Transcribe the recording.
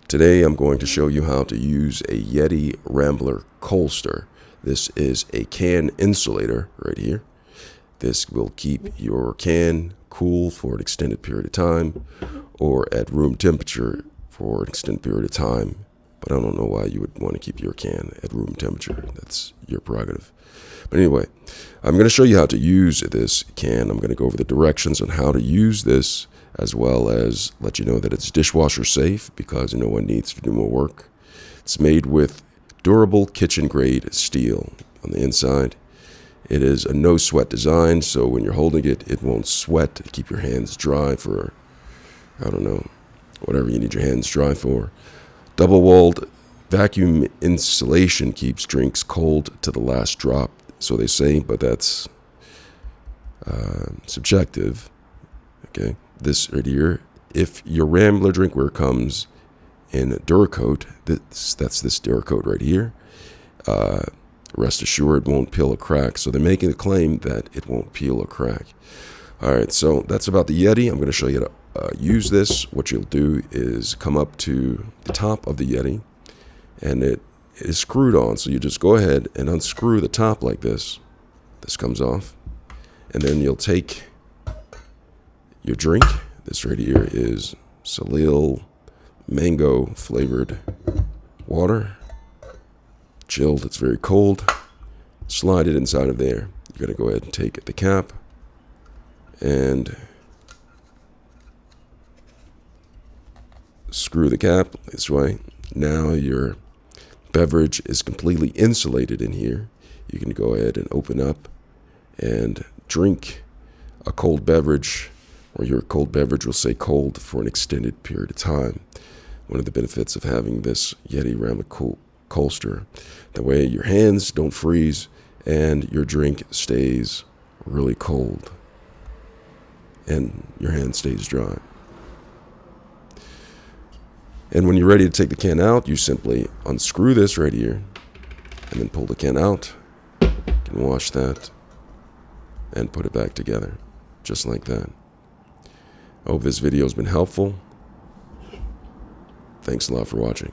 Today I'm going to show you how to use a Yeti Rambler Colster. This is a can insulator right here. This will keep your can cool for an extended period of time or at room temperature for an extended period of time. But I don't know why you would want to keep your can at room temperature. That's your prerogative. But anyway, I'm going to show you how to use this can. I'm going to go over the directions on how to use this, as well as let you know that it's dishwasher safe because no one needs to do more work. It's made with durable kitchen grade steel on the inside. It is a no sweat design, so when you're holding it, it won't sweat. Keep your hands dry for, I don't know, whatever you need your hands dry for. Double walled vacuum insulation keeps drinks cold to the last drop, so they say, but that's subjective. Okay, this right here, if your Rambler drinkware comes in Duracoat, that's this Duracoat right here, rest assured it won't peel or crack. So they're making the claim that it won't peel or crack. All right, so that's about the Yeti. I'm going to show you how to use this. What you'll do is come up to the top of the Yeti, and it is screwed on. So you just go ahead and unscrew the top like this. This comes off, and then you'll take your drink. This right here is Soleil mango flavored water. Chilled, it's very cold. Slide it inside of there. You're going to go ahead and take the cap and screw the cap this way. Now your beverage is completely insulated in here. You can go ahead and open up and drink a cold beverage, or your cold beverage will stay cold for an extended period of time. One of the benefits of having this Yeti Rambler Colster, that way your hands don't freeze and your drink stays really cold and your hand stays dry. And when you're ready to take the can out, you simply unscrew this right here and then pull the can out. You can wash that and put it back together just like that. I hope this video has been helpful. Thanks a lot for watching.